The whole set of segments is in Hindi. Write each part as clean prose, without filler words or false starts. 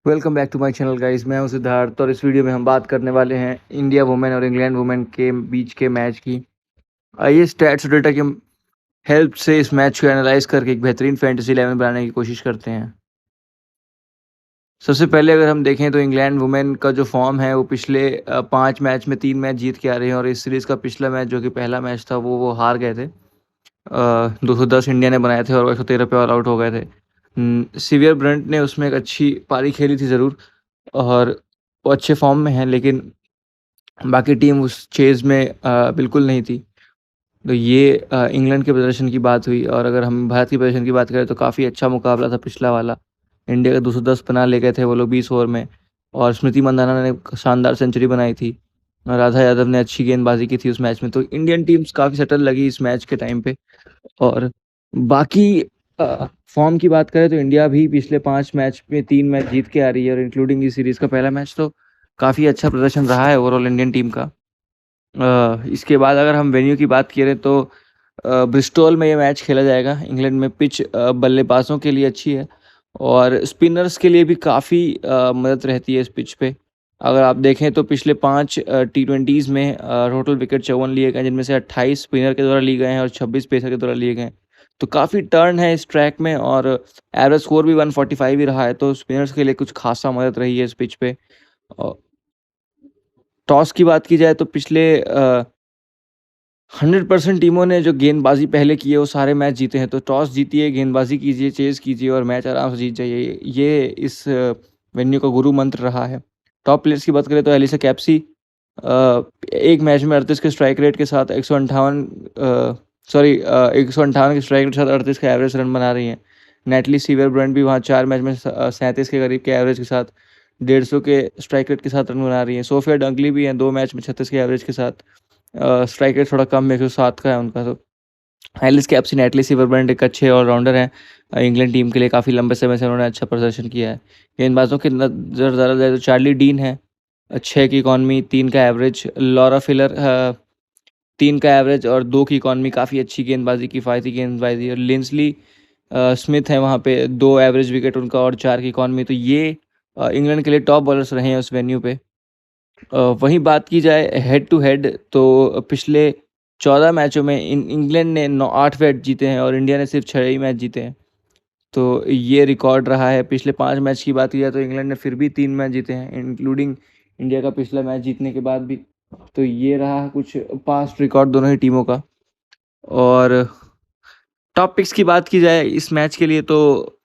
Welcome back to my channel guys. मैं हूं सिद्धार्थ और इस वीडियो में हम बात करने वाले हैं इंडिया वुमेन और इंग्लैंड वुमेन के बीच के मैच की। आइए स्टैट्स और डेटा की हेल्प से इस मैच को एनालाइज करके एक बेहतरीन फैंटेसी 11 बनाने की कोशिश करते हैं। सबसे पहले अगर हम देखें तो इंग्लैंड वुमेन का जो फॉर्म है वो पिछले 5 मैच में 3 मैच जीत के आ रहे हैं और इस सीरीज़ का पिछला मैच जो कि पहला मैच था वो हार गए थे। 210 इंडिया ने बनाए थे और 113 पे ऑल आउट हो गए थे। सीवियर ब्रंट ने उसमें एक अच्छी पारी खेली थी ज़रूर और वो अच्छे फॉर्म में हैं, लेकिन बाकी टीम उस चेज़ में बिल्कुल नहीं थी। तो ये इंग्लैंड के प्रदर्शन की बात हुई और अगर हम भारत के प्रदर्शन की बात करें तो काफ़ी अच्छा मुकाबला था पिछला वाला। इंडिया का 210 बना ले गए थे वो लोग 20 ओवर में और स्मृति मंदाना ने शानदार सेंचुरी बनाई थी और राधा यादव ने अच्छी गेंदबाजी की थी उस मैच में। तो इंडियन टीम्स काफ़ी सेटल लगी इस मैच के टाइम पे। और बाकी फॉर्म की बात करें तो इंडिया भी पिछले 5 मैच में 3 मैच जीत के आ रही है और इंक्लूडिंग इस सीरीज़ का पहला मैच, तो काफ़ी अच्छा प्रदर्शन रहा है ओवरऑल इंडियन टीम का। इसके बाद अगर हम वेन्यू की बात करें तो ब्रिस्टॉल में ये मैच खेला जाएगा। इंग्लैंड में पिच बल्लेबाजों के लिए अच्छी है और स्पिनर्स के लिए भी काफ़ी मदद रहती है इस पिच पे। अगर आप देखें तो पिछले 5 T20s में टोटल विकेट 54 लिए गए, जिनमें से 28 स्पिनर के द्वारा लिए गए हैं और 26 पेसर के द्वारा लिए गए हैं। तो काफ़ी टर्न है इस ट्रैक में और एवरेज स्कोर भी 145 ही रहा है, तो स्पिनर्स के लिए कुछ खासा मदद रही है इस पिच पे। टॉस की बात की जाए तो पिछले 100% टीमों ने जो गेंदबाजी पहले की है वो सारे मैच जीते हैं। तो टॉस जीतिए, गेंदबाजी कीजिए, चेज़ कीजिए और मैच आराम से जीत जाइए। ये इस वेन्यू का गुरु मंत्र रहा है। टॉप प्लेयर्स की बात करें तो एलिसा कैप्सी एक मैच में 38 के स्ट्राइक रेट के साथ 158 के स्ट्राइक रेट के साथ 38 का एवरेज रन बना रही हैं। नेटली सीवर ब्रंट भी वहाँ 4 मैच में 37 के करीब के एवरेज के साथ 150 के स्ट्राइक रेट के साथ रन बना रही हैं। सोफिया डंकली भी हैं 2 मैच में 36 के एवरेज के साथ। स्ट्राइक रेट थोड़ा कम है, 107 का है उनका। तो एलिस कैप्सी, नेटली सिवरब्रंट एक अच्छे ऑलराउंडर हैं। इंग्लैंड टीम के लिए काफ़ी लंबे समय से उन्होंने अच्छा प्रदर्शन किया है। गेंदबाजों की नज़र ज़्यादा जाए तो चार्ली डीन है 6 की इकॉनमी, 3 का एवरेज। लॉरा फिलर 3 का एवरेज और 2 की इकॉनमी, काफ़ी अच्छी गेंदबाजी, किफ़ायती गेंदबाजी। और लिंसली स्मिथ है वहाँ पे 2 एवरेज विकेट उनका और 4 की इकॉनमी। तो ये इंग्लैंड के लिए टॉप बॉलर्स रहे हैं उस वेन्यू पे। वहीं बात की जाए हेड टू हेड तो पिछले 14 मैचों में इंग्लैंड ने 8 मैच जीते हैं और इंडिया ने सिर्फ 6 ही मैच जीते हैं। तो ये रिकॉर्ड रहा है। पिछले 5 मैच की बात की जाए तो इंग्लैंड ने फिर भी 3 मैच जीते हैं, इंक्लूडिंग इंडिया का पिछला मैच जीतने के बाद भी। तो ये रहा कुछ पास्ट रिकॉर्ड दोनों ही टीमों का। और टॉप पिक्स की बात की जाए इस मैच के लिए तो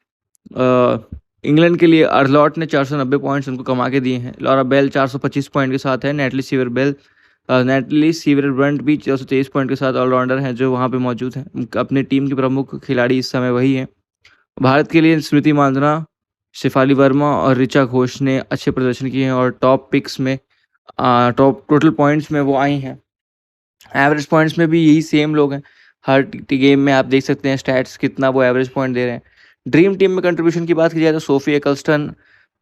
इंग्लैंड के लिए अर्लॉट ने 490 पॉइंट्स उनको कमा के दिए हैं। लॉरा बेल 425 पॉइंट के साथ है। नेटली सीवर ब्रंट भी 423 पॉइंट के साथ ऑलराउंडर हैं जो वहाँ पे मौजूद हैं। अपने टीम के प्रमुख खिलाड़ी इस समय वही हैं। भारत के लिए स्मृति मांदना, शेफाली वर्मा और ऋचा घोष ने अच्छे प्रदर्शन किए हैं और टॉप पिक्स में टॉप टोटल पॉइंट्स में वो आई हैं। एवरेज पॉइंट्स में भी यही सेम लोग हैं। हर गेम में आप देख सकते हैं स्टैट्स कितना वो एवरेज पॉइंट दे रहे हैं। ड्रीम टीम में कंट्रीब्यूशन की बात की जाए तो सोफी एकल्स्टन,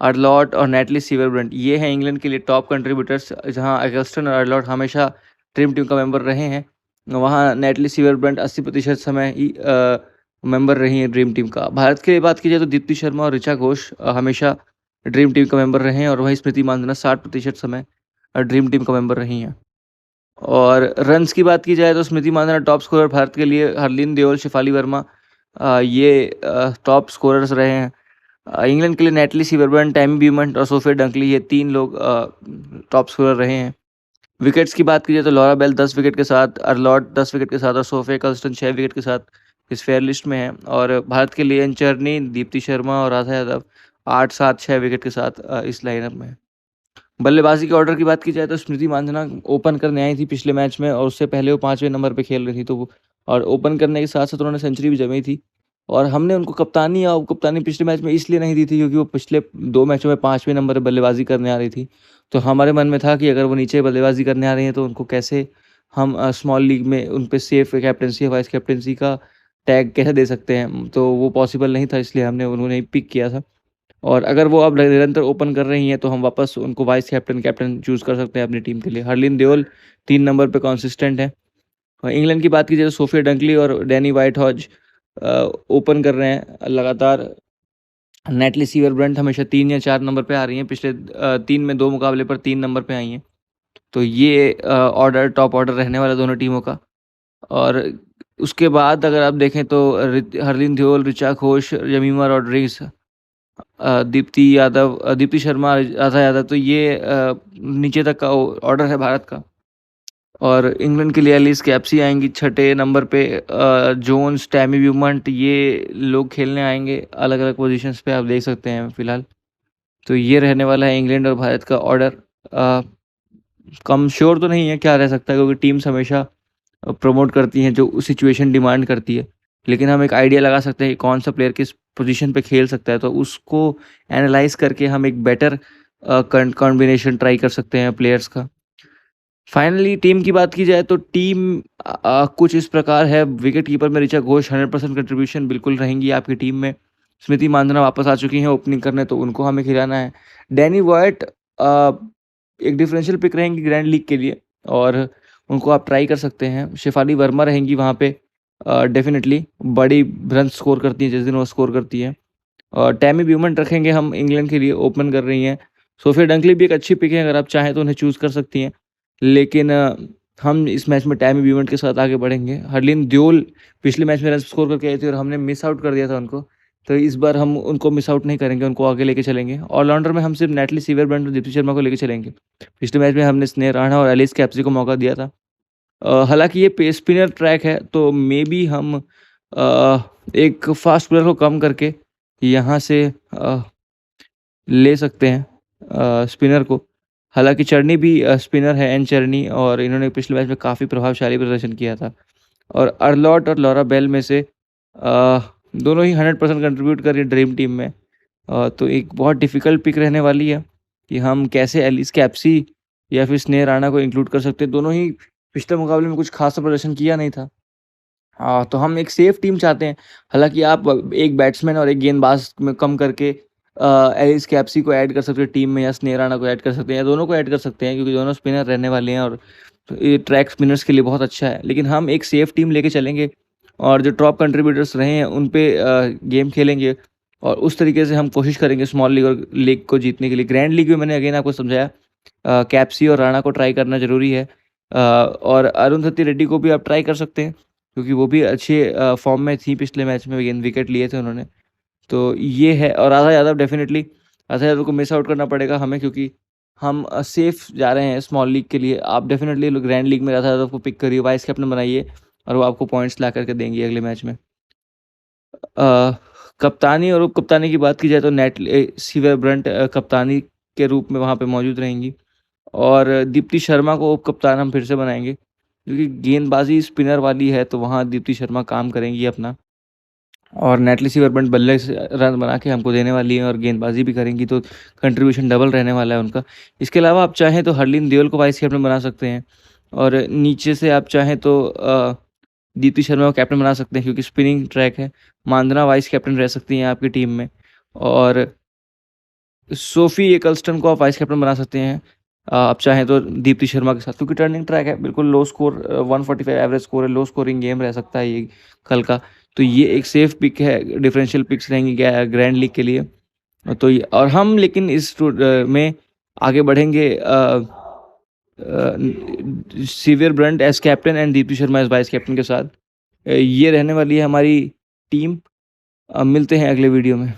अर्लॉट और नेटली सीवरब्रंट ये हैं इंग्लैंड के लिए टॉप कंट्रीब्यूटर्स। जहां एकल्स्टन और अर्लॉट हमेशा ड्रीम टीम का मेंबर रहे हैं, वहाँ नेटली सीवरब्रंट 80% समय ही मेंबर रही हैं ड्रीम टीम का। भारत की बात की जाए तो दीप्ति शर्मा और ऋचा घोष हमेशा ड्रीम टीम का मेंबर रहे हैं और वहीं स्मृति मांदना 60% समय ड्रीम टीम का मेंबर रही हैं। और रन्स की बात की जाए तो स्मृति मांधाना टॉप स्कोरर भारत के लिए, हरलीन देओल, शेफाली वर्मा ये टॉप स्कोरर्स रहे हैं। इंग्लैंड के लिए नेटली सीवरबर्न, टैमी ब्यूमंट और सोफिया डंकली ये 3 लोग टॉप स्कोरर रहे हैं। विकेट्स की बात की जाए तो लॉरा बेल 10 विकेट के साथ, अर्लॉट 10 विकेट के साथ और सोफिया कर्स्टन 6 विकेट के साथ इस फेयर लिस्ट में है। और भारत के लिए एंचरनी, दीप्ति शर्मा और राधा यादव 8, 7, 6 विकेट के साथ इस लाइनअप में है। बल्लेबाजी के ऑर्डर की बात की जाए तो स्मृति मांधाना ओपन करने आई थी पिछले मैच में और उससे पहले वो 5वें नंबर पे खेल रही थी, तो वो और ओपन करने के साथ साथ उन्होंने सेंचुरी भी जमाई थी। और हमने उनको कप्तानी पिछले मैच में इसलिए नहीं दी थी क्योंकि वो पिछले 2 मैचों में 5वें नंबर पे बल्लेबाजी करने आ रही थी। तो हमारे मन में था कि अगर वो नीचे बल्लेबाजी करने आ रही हैं तो उनको कैसे हम स्मॉल लीग में उन पे सेफ कैप्टेंसी या वाइस कैप्टेंसी का टैग कैसे दे सकते हैं, तो वो पॉसिबल नहीं था, इसलिए हमने उन्होंने पिक किया था। और अगर वो अब निरंतर ओपन कर रही हैं तो हम वापस उनको वाइस कैप्टन चूज़ कर सकते हैं अपनी टीम के लिए। हरलीन देओल 3 नंबर पे कंसिस्टेंट है। और इंग्लैंड की बात की जाए तो सोफिया डंकली और डैनी वाइट हॉज ओपन कर रहे हैं लगातार नेटली सीवर ब्रंट हमेशा 3 या 4 नंबर पे आ रही हैं, पिछले 3 में 2 मुकाबले पर 3 नंबर पे आई हैं। तो ये ऑर्डर टॉप ऑर्डर रहने वाला दोनों टीमों का। और उसके बाद अगर आप देखें तो हरलीन ध्योल, ऋचा घोष, जमीमा रॉड्रिग्स, दीप्ति शर्मा, राधा यादव, तो ये नीचे तक का ऑर्डर है भारत का। और इंग्लैंड के लिए एलिस कैप्सी आएंगी 6ठे नंबर पे। जोन्स, टैमी ब्यूमंट, ये लोग खेलने आएंगे अलग अलग पोजीशंस पे, आप देख सकते हैं फिलहाल। तो ये रहने वाला है इंग्लैंड और भारत का ऑर्डर। कम श्योर तो नहीं है क्या रह सकता है, क्योंकि टीम्स हमेशा प्रमोट करती हैं जो सिचुएशन डिमांड करती है, लेकिन हम एक आइडिया लगा सकते हैं कि कौन सा प्लेयर किस पोजीशन पे खेल सकता है, तो उसको एनालाइज करके हम एक बेटर कॉम्बिनेशन ट्राई कर सकते हैं प्लेयर्स का। फाइनली टीम की बात की जाए तो टीम कुछ इस प्रकार है। विकेट कीपर में ऋचा घोष 100% कंट्रीब्यूशन बिल्कुल रहेंगी आपकी टीम में। स्मृति मांधना वापस आ चुकी हैं ओपनिंग करने, तो उनको हमें खिलाना है। डैनी वॉयट एक डिफरेंशियल पिक रहेंगी ग्रैंड लीग के लिए, और उनको आप ट्राई कर सकते हैं। शेफाली वर्मा रहेंगी वहाँ पे, डेफिनेटली बड़ी रन स्कोर करती हैं जिस दिन वो स्कोर करती है। और टैमी ब्यूमंट रखेंगे हम इंग्लैंड के लिए, ओपन कर रही हैं। सोफिया डंकली भी एक अच्छी पिक है, अगर आप चाहें तो उन्हें चूज़ कर सकती हैं, लेकिन हम इस मैच में टैमी ब्यूमंट के साथ आगे बढ़ेंगे। हरलीन ध्योल पिछले मैच में रन स्कोर करके आई थी और हमने मिस आउट कर दिया था उनको, तो इस बार हम उनको मिस आउट नहीं करेंगे, उनको आगे लेके चलेंगे। ऑलराउंडर में हम सिर्फ नेटली सीवरब्रंट और दीप्ति शर्मा को लेके चलेंगे। पिछले मैच में हमने स्नेह राणा और एलिस कैप्सी को मौका दिया था। हालांकि ये पेस स्पिनर ट्रैक है, तो मे बी हम एक फास्ट बॉलर को कम करके यहाँ से ले सकते हैं स्पिनर को। हालांकि चर्नी भी स्पिनर है, एन चर्नी, और इन्होंने पिछले मैच में काफ़ी प्रभावशाली प्रदर्शन किया था। और अर्लॉट और लॉरा बेल में से दोनों ही 100% कंट्रीब्यूट कर रही है ड्रीम टीम में। तो एक बहुत डिफ़िकल्ट पिक रहने वाली है कि हम कैसे एलिस कैप्सी या फिर स्नेह राणा को इंक्लूड कर सकते हैं। दोनों ही पिछले मुकाबले में कुछ खासा प्रदर्शन किया नहीं था। तो हम एक सेफ टीम चाहते हैं। हालांकि आप एक बैट्समैन और एक गेंदबाज में कम करके एलिस कैप्सी को ऐड कर सकते हैं टीम में, या स्नेह राणा को ऐड कर सकते हैं, या दोनों को ऐड कर सकते हैं, क्योंकि दोनों स्पिनर रहने वाले हैं और तो ये ट्रैक स्पिनर्स के लिए बहुत अच्छा है। लेकिन हम एक सेफ टीम लेके चलेंगे और जो टॉप कंट्रीब्यूटर्स रहे हैं उन पे गेम खेलेंगे, और उस तरीके से हम कोशिश करेंगे स्मॉल लीग और लीग को जीतने के लिए। ग्रैंड लीग में मैंने अगेन आपको समझाया, कैप्सी और राणा को ट्राई करना ज़रूरी है। और अरुंधति रेड्डी को भी आप ट्राई कर सकते हैं, क्योंकि वो भी अच्छे फॉर्म में थी पिछले मैच में, गेंद विकेट लिए थे उन्होंने। तो ये है। और राधा यादव, डेफिनेटली राधा यादव को मिस आउट करना पड़ेगा हमें, क्योंकि हम सेफ जा रहे हैं स्मॉल लीग के लिए। आप डेफिनेटली ग्रैंड लीग में राधा यादव को पिक करिए, वाइस कैप्टन बनाइए, और वो आपको पॉइंट्स ला करके देंगी अगले मैच में। कप्तानी और उप कप्तानी की बात की जाए तो सीवर ब्रंट कप्तानी के रूप में वहाँ पे मौजूद रहेंगी, और दीप्ति शर्मा को उप कप्तान हम फिर से बनाएंगे, क्योंकि गेंदबाजी स्पिनर वाली है, तो वहाँ दीप्ति शर्मा काम करेंगी अपना। और नेटली सीवरब्रंट बल्ले से रन बना के हमको देने वाली है और गेंदबाजी भी करेंगी, तो कंट्रीब्यूशन डबल रहने वाला है उनका। इसके अलावा आप चाहें तो हरलीन देओल को वाइस कैप्टन बना सकते हैं, और नीचे से आप चाहें तो दीप्ति शर्मा को कैप्टन बना सकते हैं, क्योंकि स्पिनिंग ट्रैक है। मांदना वाइस कैप्टन रह सकती हैं आपकी टीम में, और सोफी एकल्स्टन को आप वाइस कैप्टन बना सकते हैं आप चाहें तो दीप्ति शर्मा के साथ, क्योंकि टर्निंग ट्रैक है, बिल्कुल लो स्कोर 145 एवरेज स्कोर है, लो स्कोरिंग गेम रह सकता है ये कल का। तो ये एक सेफ पिक है, डिफरेंशियल पिक्स रहेंगी ग्रैंड लीग के लिए। तो ये, और हम लेकिन इस में आगे बढ़ेंगे Sciver Brunt as captain and Deepti Sharma as vice captain के साथ। ये रहने वाली है हमारी टीम। मिलते हैं अगले वीडियो में।